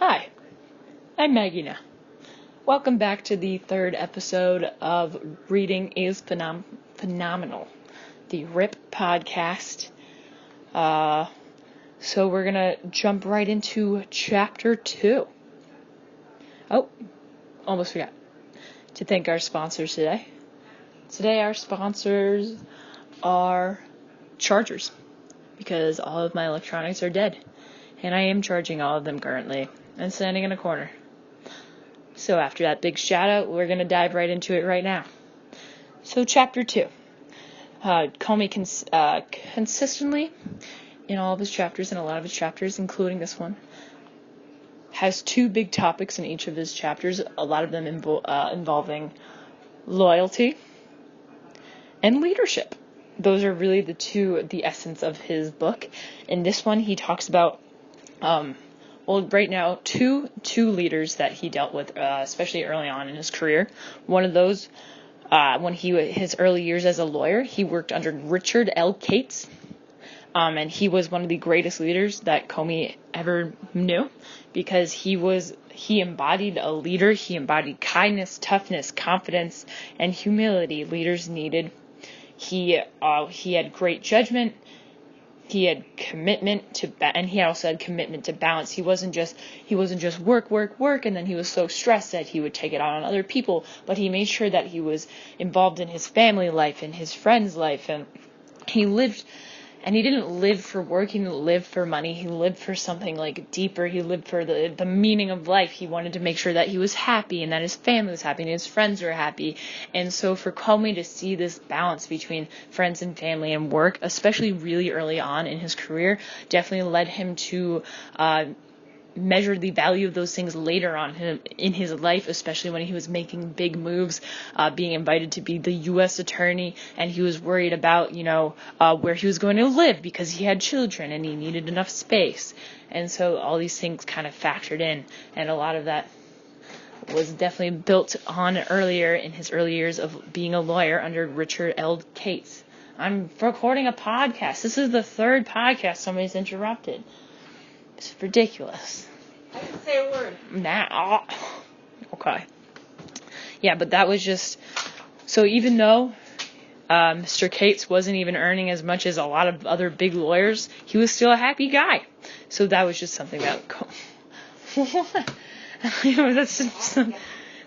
Hi, I'm Maggie now. Welcome back to the third episode of Reading is Phenomenal, the RIP podcast. So we're gonna jump right into chapter 2. Oh, almost forgot to thank our sponsors today. Today our sponsors are chargers, because all of my electronics are dead, and I am charging all of them currently and standing in a corner. So after that big shout out, we're going to dive right into it right now. So chapter 2. Comey consistently, in all of his chapters, and a lot of his chapters, including this one, has two big topics in each of his chapters, a lot of them involving loyalty and leadership. Those are really the essence of his book. In this one, he talks about right now, two leaders that he dealt with, especially early on in his career. One of those, when his early years as a lawyer, he worked under Richard L. Cates, and he was one of the greatest leaders that Comey ever knew, because he embodied a leader. He embodied kindness, toughness, confidence, and humility leaders needed. He had great judgment. He had commitment and he also had commitment to balance. He wasn't just work, and then he was so stressed that he would take it out on other people. But he made sure that he was involved in his family life and his friends' life, and he lived. And he didn't live for work. He didn't live for money. He lived for something like deeper. He lived for the meaning of life. He wanted to make sure that he was happy and that his family was happy and his friends were happy. And so for Comey to see this balance between friends and family and work, especially really early on in his career, definitely led him to measure the value of those things later on in his life, especially when he was making big moves, being invited to be the U.S. attorney, and he was worried about, where he was going to live because he had children and he needed enough space. And so all these things kind of factored in, and a lot of that was definitely built on earlier in his early years of being a lawyer under Richard L. Cates. I'm recording a podcast. This is the third podcast somebody's interrupted. It's ridiculous. I didn't say a word. Nah. Okay. Yeah, but that was just... So even though Mr. Cates wasn't even earning as much as a lot of other big lawyers, he was still a happy guy. So that was just something that... that's just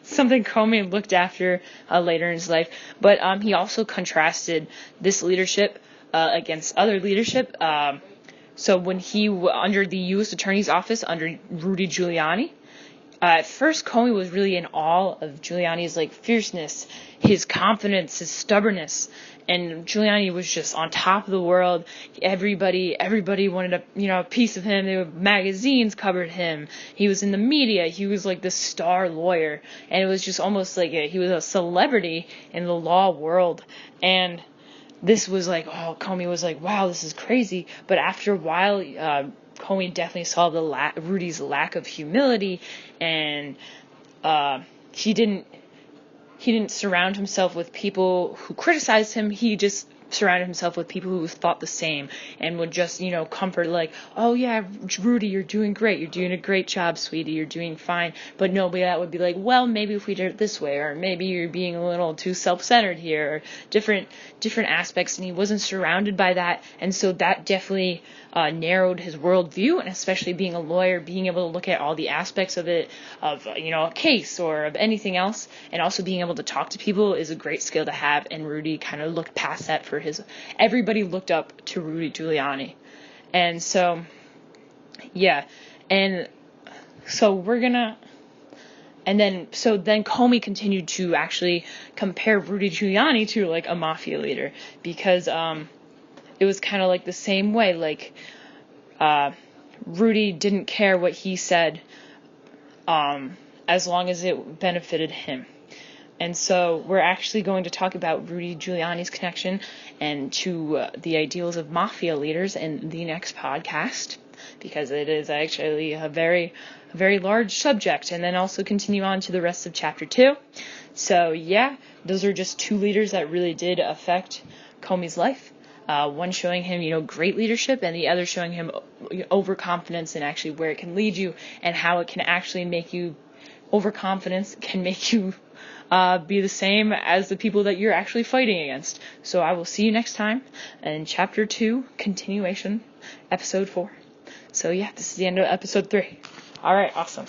something Comey looked after later in his life. But he also contrasted this leadership against other leadership. So when he under the U.S. Attorney's Office under Rudy Giuliani, at first Comey was really in awe of Giuliani's fierceness, his confidence, his stubbornness, and Giuliani was just on top of the world. Everybody wanted a piece of him. Magazines covered him. He was in the media. He was like the star lawyer, and it was just almost like he was a celebrity in the law world. And this was Comey was like, wow, this is crazy. But after a while, Comey definitely saw Rudy's lack of humility, and he didn't surround himself with people who criticized him. He just surrounded himself with people who thought the same and would just, comfort oh yeah, Rudy, you're doing great. You're doing a great job, sweetie. You're doing fine. But nobody that would be like, well, maybe if we did it this way, or maybe you're being a little too self-centered here, or different aspects. And he wasn't surrounded by that. And so that definitely narrowed his worldview, and especially being a lawyer, being able to look at all the aspects of it, of, a case or of anything else, and also being able to talk to people is a great skill to have. And Rudy kind of looked past that everybody looked up to Rudy Giuliani. And so, yeah. And so then Comey continued to actually compare Rudy Giuliani to a mafia leader, because it was kind of the same way. Rudy didn't care what he said as long as it benefited him. And so we're actually going to talk about Rudy Giuliani's connection and to the ideals of mafia leaders in the next podcast, because it is actually a very, very large subject, and then also continue on to the rest of chapter 2. So yeah, those are just two leaders that really did affect Comey's life. One showing him, great leadership, and the other showing him overconfidence and actually where it can lead you and how it can actually make you, overconfidence can make you be the same as the people that you're actually fighting against. So I will see you next time in Chapter 2, continuation, Episode 4. So yeah, this is the end of Episode 3. Alright, awesome.